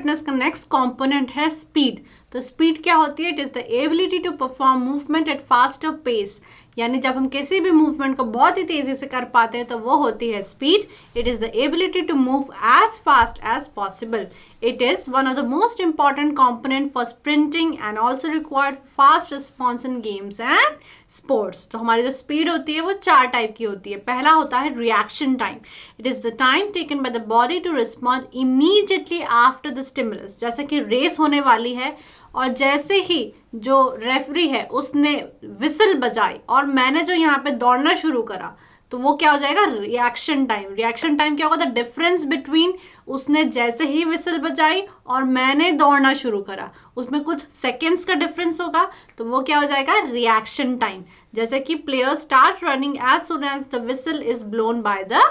Fitness का next component है speed. तो स्पीड क्या होती है? It is the ability to perform movement at faster pace, यानी जब हम किसी भी मूवमेंट को बहुत ही तेज़ी से कर पाते हैं तो वो होती है speed. It is the ability to move as fast as possible. It is one of the most important component for sprinting and also required fast response in games and sports. तो हमारी जो स्पीड होती है वो 4 type की होती है। पहला होता है reaction time. It is the time taken by the body to respond immediately after the stimulus. जैसे कि रेस होने वाली है और जैसे ही जो रेफरी है उसने विसल बजाई और मैंने जो यहाँ पे दौड़ना शुरू करा तो वो क्या हो जाएगा? Reaction time. रिएक्शन टाइम क्या होगा? द डिफरेंस बिटवीन उसने जैसे ही विसल बजाई और मैंने दौड़ना शुरू करा, उसमें कुछ सेकेंड्स का डिफरेंस होगा, तो वो क्या हो जाएगा? Reaction time. जैसे कि player start running as soon as the whistle is blown by the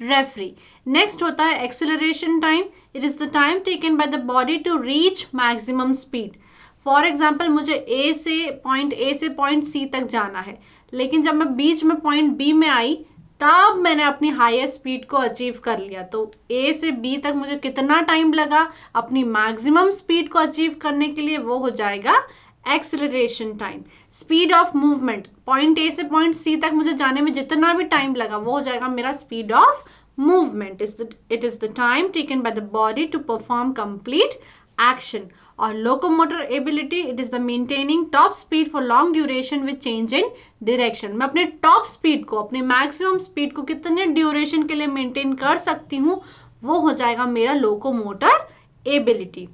referee. Next होता है acceleration time. It is the time taken by the body to reach maximum speed. For example मुझे A से point सी तक जाना है, लेकिन जब मैं बीच में पॉइंट बी में आई तब मैंने अपनी हाईएस्ट स्पीड को अचीव कर लिया। तो ए से बी तक मुझे कितना टाइम लगा अपनी मैक्सिमम स्पीड को अचीव करने के लिए? वो हो जाएगा acceleration time. Speed of movement, point A से पॉइंट सी तक मुझे जाने में जितना भी टाइम लगा वो हो जाएगा मेरा speed of movement. It is the time taken by the body to perform complete action. और locomotor ability, it is the maintaining top speed for long duration with change in direction. मैं अपने top speed को, अपने maximum speed को कितने duration के लिए maintain कर सकती हूँ, वो हो जाएगा मेरा लोकोमोटर एबिलिटी।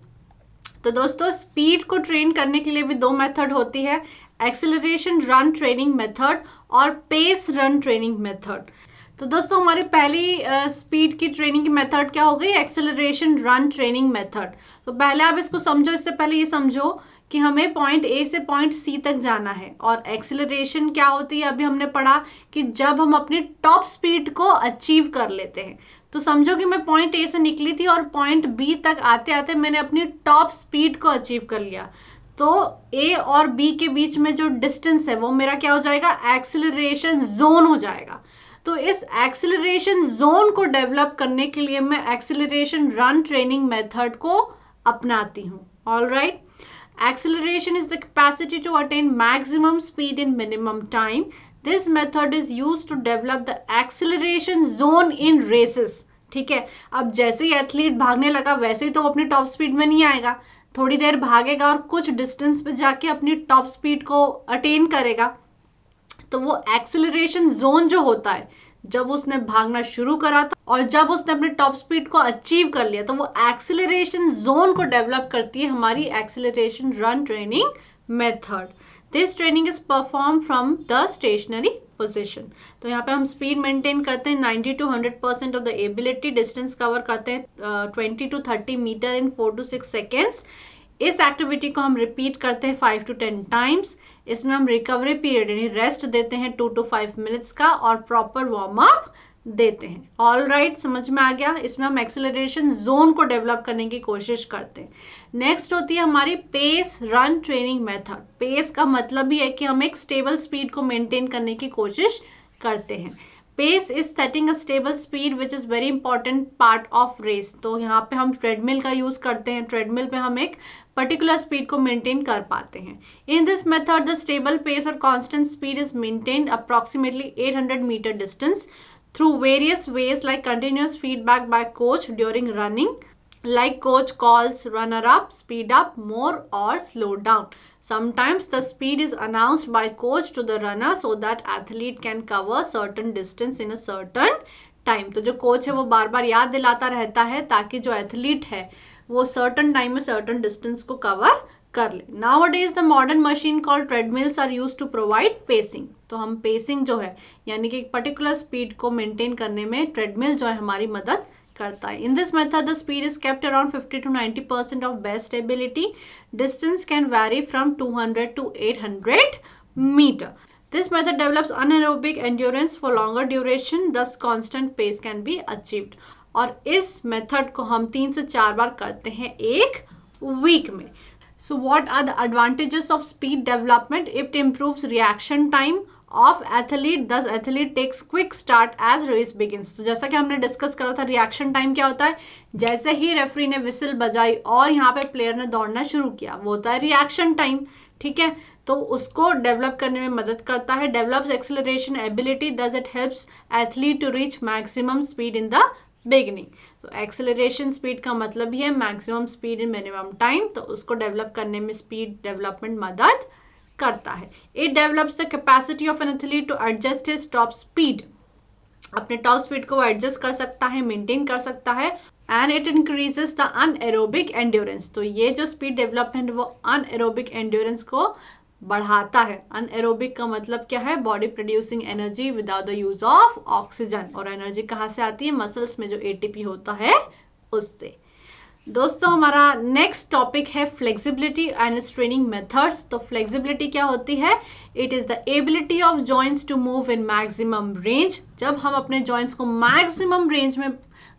तो दोस्तों स्पीड को ट्रेन करने के लिए भी 2 मेथड होती है, एक्सेलरेशन रन ट्रेनिंग मेथड और पेस रन ट्रेनिंग मेथड। तो दोस्तों हमारी पहली स्पीड की ट्रेनिंग की मेथड क्या हो गई? Acceleration run training method. तो पहले आप इसको समझो, इससे पहले ये समझो कि हमें पॉइंट ए से पॉइंट सी तक जाना है। और एक्सेलरेशन क्या होती है? अभी हमने पढ़ा कि जब हम अपनी टॉप स्पीड को अचीव कर लेते हैं। तो समझो कि मैं पॉइंट ए से निकली थी और पॉइंट बी तक आते आते मैंने अपनी टॉप स्पीड को अचीव कर लिया। तो ए और बी के बीच में जो डिस्टेंस है वो मेरा क्या हो जाएगा? एक्सेलरेशन जोन हो जाएगा। तो इस एक्सेलरेशन जोन को डेवलप करने के लिए मैं एक्सेलरेशन रन ट्रेनिंग मेथड को अपनाती हूँ। All right, acceleration is the capacity to attain maximum speed in minimum time. This method is used to develop the acceleration zone in races. ठीक है, अब जैसे ही एथलीट भागने लगा वैसे ही तो वो अपनी टॉप स्पीड में नहीं आएगा, थोड़ी देर भागेगा और कुछ डिस्टेंस पे जाके अपनी टॉप स्पीड को अटेन करेगा। तो वो एक्सेलरेशन जोन जो होता है, जब उसने भागना शुरू करा था और जब उसने अपने टॉप स्पीड को अचीव कर लिया, तो वो एक्सेलरेशन जोन को डेवलप करती है हमारी acceleration run training method. This training is perform from the stationary position. तो यहाँ पे हम स्पीड मेंटेन करते हैं 90 to 100% of the ability. Distance cover करते हैं 20 to 30 meter in 4 to 6 seconds. इस एक्टिविटी को हम रिपीट करते हैं 5 to 10 टाइम्स। इसमें हम रिकवरी पीरियड यानी रेस्ट देते हैं 2 to 5 मिनट्स का और प्रॉपर वार्म अप देते हैं। ऑल राइट, समझ में आ गया? इसमें हम एक्सेलरेशन जोन को डेवलप करने की कोशिश करते हैं। नेक्स्ट होती है हमारी pace run training method. Pace का मतलब ही है कि हम एक स्टेबल स्पीड को मेंटेन करने की कोशिश करते हैं। Pace is setting a stable speed which is very important part of race. तो यहाँ पे हम ट्रेडमिल का यूज़ करते हैं। ट्रेडमिल पे हम एक पर्टिकुलर स्पीड को मेंटेन कर पाते हैं। In this method the stable pace और constant speed is maintained approximately 800 metre distance through various ways like continuous feedback by coach during running, like coach calls runner up, speed up more or slow down. Sometimes the speed is announced by coach to the runner so that athlete can cover certain distance in a certain time. तो जो coach है वो बार बार याद दिलाता रहता है ताकि जो एथलीट है वो सर्टन टाइम में सर्टन डिस्टेंस को कवर कर ले। Nowadays the modern machine called treadmills are used to provide pacing. तो हम पेसिंग जो है यानी कि एक पर्टिकुलर स्पीड को मेंटेन करने में ट्रेडमिल जो है हमारी मदद करता है। In this method the speed is kept around 50 to 90% of best ability. Distance can vary from 200 to 800 meter. This method develops anaerobic endurance for longer duration, thus constant pace can be achieved. और इस method को हम 3 से 4 बार करते हैं एक week में। So what are the advantages of speed development? It improves reaction time of athlete, thus athlete takes quick start as race begins. तो जैसा कि हमने डिस्कस करा था, रिएक्शन टाइम क्या होता है, जैसे ही रेफरी ने विसिल बजाई और यहाँ पे प्लेयर ने दौड़ना शुरू किया, वो होता है रिएक्शन टाइम। ठीक है, तो उसको डेवलप करने में मदद करता है। Develops acceleration ability, thus it helps athlete to reach maximum speed in the beginning. तो एक्सेलरेशन स्पीड का मतलब ही है maximum speed in minimum time, तो उसको डेवलप करने में स्पीड डेवलपमेंट मदद करता है। It develops the capacity of an athlete to adjust his top speed, अपने टॉप स्पीड को वो एडजस्ट कर सकता है, मेंटेन कर सकता है। And it increases the anaerobic endurance, तो ये जो स्पीड डेवलपमेंट वो अनएरोबिक एंड्योरेंस को बढ़ाता है। अनएरोबिक का मतलब क्या है, body producing energy without the use of oxygen, और एनर्जी कहाँ से आती है, मसल्स में जो एटीपी होता है उससे। दोस्तों हमारा नेक्स्ट टॉपिक है फ्लेक्सिबिलिटी एंड ट्रेनिंग मेथड्स। तो फ्लेक्सिबिलिटी क्या होती है, it is the ability of joints to move in maximum range. जब हम अपने जॉइंट्स को मैक्सिमम रेंज में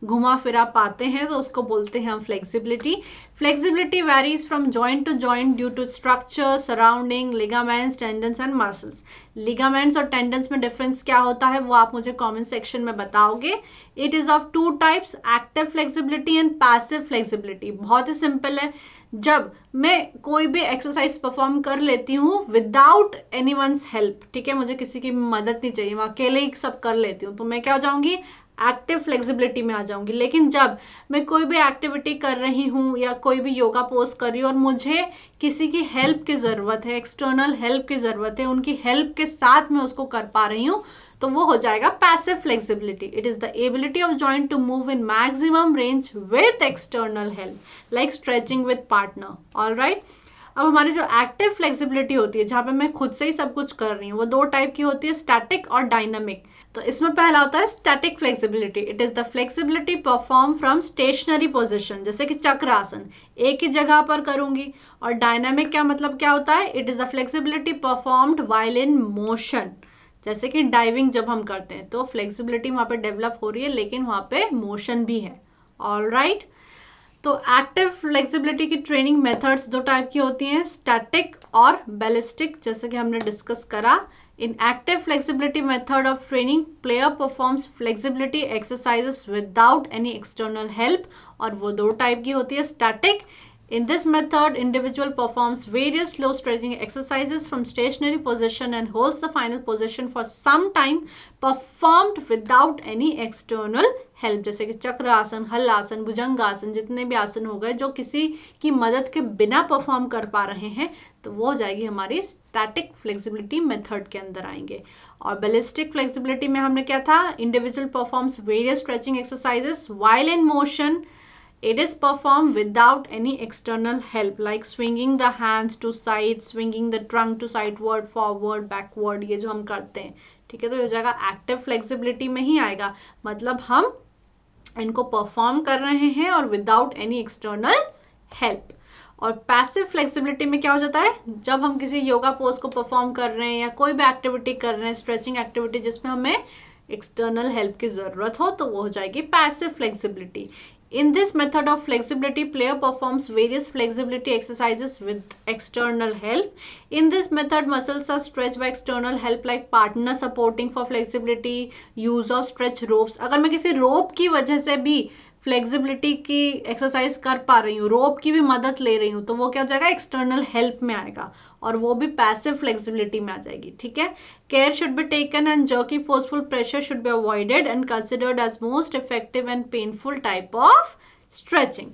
घुमा फिरा पाते हैं तो उसको बोलते हैं हम flexibility. Flexibility varies from joint to joint due to structure, surrounding, ligaments, tendons and muscles. Ligaments और टेंडन्स में डिफरेंस क्या होता है वो आप मुझे कमेंट सेक्शन में बताओगे। It is of two types, active flexibility and passive flexibility. बहुत ही सिंपल है, जब मैं कोई भी एक्सरसाइज परफॉर्म कर लेती हूँ विदाउट एनीवन्स हेल्प, ठीक है, मुझे किसी की मदद नहीं चाहिए, मैं अकेले ही सब कर लेती हूँ, तो मैं क्या हो जाऊंगी, एक्टिव फ्लेक्सिबिलिटी में आ जाऊंगी। लेकिन जब मैं कोई भी एक्टिविटी कर रही हूँ या कोई भी योगा पोज कर रही हूँ और मुझे किसी की हेल्प की ज़रूरत है, एक्सटर्नल हेल्प की ज़रूरत है, उनकी हेल्प के साथ मैं उसको कर पा रही हूँ, तो वो हो जाएगा passive flexibility. It is the ability of joint to move in maximum range with external help, like stretching with partner. Alright, अब हमारी जो एक्टिव फ्लेक्सिबिलिटी होती है, जहाँ पे मैं खुद से ही सब कुछ कर रही हूँ, वो दो टाइप की होती है, स्टैटिक और डायनामिक। तो इसमें पहला होता है static flexibility. It is the flexibility perform from stationary position, जैसे कि चक्र आसन, एक ही जगह पर करूंगी। और डायनामिक क्या मतलब क्या होता है, it is the flexibility performed while in motion, जैसे कि डाइविंग जब हम करते हैं तो फ्लेक्सिबिलिटी वहाँ पे डेवलप हो रही है लेकिन वहाँ पे मोशन भी है। ऑलराइट, तो एक्टिव फ्लेक्सिबिलिटी की ट्रेनिंग मेथड्स दो टाइप की होती हैं, स्टैटिक और बैलिस्टिक, जैसे कि हमने डिस्कस करा। In active flexibility method of training, player performs flexibility exercises without any external help, और वो दो टाइप की होती है, static. In this method, individual performs various slow stretching exercises from stationary position and holds the final position for some time, performed without any external help, जैसे कि चक्र आसन, हल आसन, भुजंग आसन, जितने भी आसन हो गए जो किसी की मदद के बिना परफॉर्म कर पा रहे हैं, तो वो हो जाएगी हमारी स्टैटिक फ्लेक्सिबिलिटी मेथड के अंदर आएंगे। और बैलिस्टिक फ्लेक्सिबिलिटी में हमने क्या था, individual performs various stretching exercises while in motion. It is performed without any external help, like swinging the hands to side, swinging the trunk to sideward, forward, backward, ये जो हम करते हैं, ठीक है, तो ये हो जाएगा एक्टिव फ्लेक्सिबिलिटी में ही आएगा, मतलब हम इनको परफॉर्म कर रहे हैं और विदाउट एनी एक्सटर्नल हेल्प। और पैसिव फ्लेक्सिबिलिटी में क्या हो जाता है, जब हम किसी योगा पोज को परफॉर्म कर रहे हैं या कोई भी एक्टिविटी कर रहे हैं, स्ट्रेचिंग एक्टिविटी जिसमें हमें एक्सटर्नल हेल्प की ज़रूरत हो, तो वो हो जाएगी passive flexibility. In this method of flexibility, player performs various flexibility exercises with external help. In this method, muscles are stretched by external help, like partner supporting for flexibility, use of stretch ropes. अगर मैं किसी रोप की वजह से भी flexibility की exercise कर पा रही हूँ, रोप की भी मदद ले रही हूँ, तो वो क्या हो जाएगा, एक्सटर्नल हेल्प में आएगा, और वो भी पैसिव फ्लेक्सिबिलिटी में आ जाएगी। ठीक है, care should be taken and jerky forceful pressure should be avoided and considered as most effective and painful type of stretching.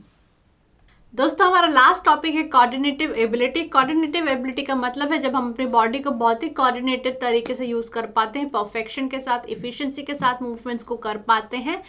दोस्तों हमारा लास्ट टॉपिक है कोऑर्डिनेटिव एबिलिटी। कोऑर्डिनेटिव एबिलिटी का मतलब है जब हम अपनी बॉडी को बहुत ही कोऑर्डिनेटेड तरीके से यूज कर पाते हैं, परफेक्शन के साथ, इफिशिएंसी के साथ मूवमेंट्स को कर पाते हैं,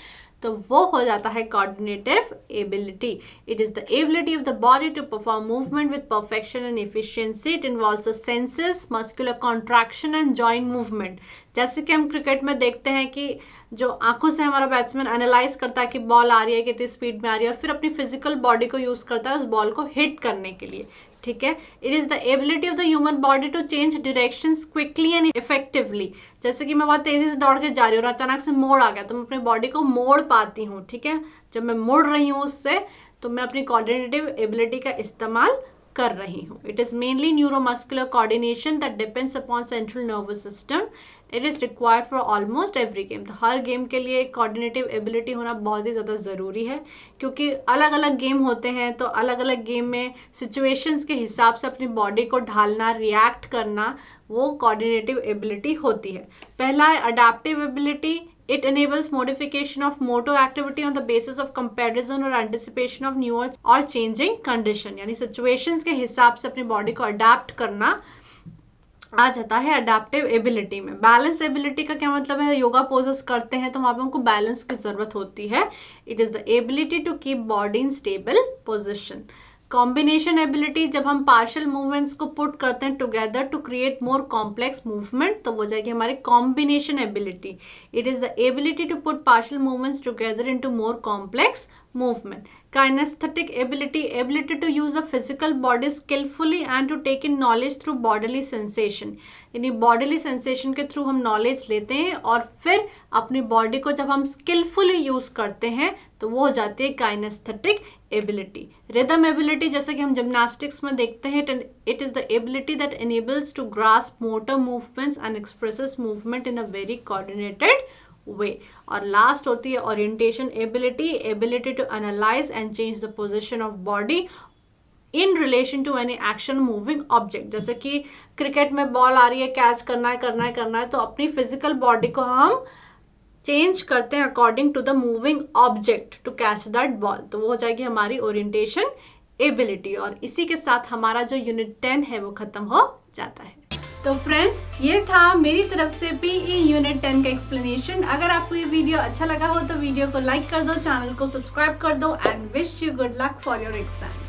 तो वो हो जाता है coordinative ability. It is the ability of the body to perform movement with perfection and efficiency. It involves the senses, muscular contraction and joint movement. जैसे कि हम क्रिकेट में देखते हैं कि जो आंखों से हमारा बैट्समैन एनालाइज करता है कि बॉल आ रही है, कितनी स्पीड में आ रही है, और फिर अपनी फिजिकल बॉडी को यूज करता है उस बॉल को हिट करने के लिए। ठीक है, it is the ability of the human body to change directions quickly and effectively. जैसे कि मैं बहुत तेजी से दौड़ के जा रही हूँ और अचानक से मोड़ आ गया, तो मैं अपनी बॉडी को मोड़ पाती हूँ। ठीक है, जब मैं मुड़ रही हूँ उससे, तो मैं अपनी कोऑर्डिनेटिव एबिलिटी का इस्तेमाल कर रही हूँ. It is mainly neuromuscular coordination that depends upon central nervous system. It is required for almost every game. तो हर गेम के लिए कोऑर्डिनेटिव एबिलिटी होना बहुत ही ज़्यादा ज़रूरी है, क्योंकि अलग अलग गेम होते हैं तो अलग अलग गेम में सिचुएशंस के हिसाब से अपनी बॉडी को ढालना, रिएक्ट करना, वो कोऑर्डिनेटिव एबिलिटी होती है. पहला है adaptive ability. It enables modification of motor activity on the basis of comparison or anticipation of new or changing condition. यानी situations के हिसाब से अपनी बॉडी को अडेप्ट करना आ जाता है अडेप्टिव एबिलिटी में. बैलेंस एबिलिटी का क्या मतलब है? योगा पोजेस करते हैं तो वहाँ पे हमको बैलेंस की ज़रूरत होती है. It is the ability to keep body in stable position. Combination ability, जब हम पार्शियल मूवमेंट्स को पुट करते हैं together to create more complex movement, तो वो जाएगी हमारी combination ability. It is the ability to put partial movements together into more complex movement. Kinesthetic ability, ability to use the physical body skillfully and to take in knowledge through bodily sensation. यानी bodily sensation के through हम knowledge लेते हैं और फिर अपनी body को जब हम skillfully यूज करते हैं तो वो हो जाती है kinesthetic ability. Rhythm ability, जैसे कि हम जिम्नास्टिक्स में देखते हैं, it is the ability that enables to grasp motor movements and expresses movement in a very coordinated वे. और लास्ट होती है orientation ability, ability to analyze and change the position of body in relation to any action moving object. जैसे कि cricket में ball आ रही है, catch करना है तो अपनी फिजिकल बॉडी को हम चेंज करते हैं according to the moving object to catch that ball. तो वो हो जाएगी हमारी ओरिएंटेशन एबिलिटी. और इसी के साथ हमारा जो यूनिट 10 है वो खत्म हो जाता है. तो फ्रेंड्स, ये था मेरी तरफ से PE यूनिट 10 का एक्सप्लेनेशन. अगर आपको ये वीडियो अच्छा लगा हो तो वीडियो को लाइक कर दो, चैनल को सब्सक्राइब कर दो and wish you good luck for your exam.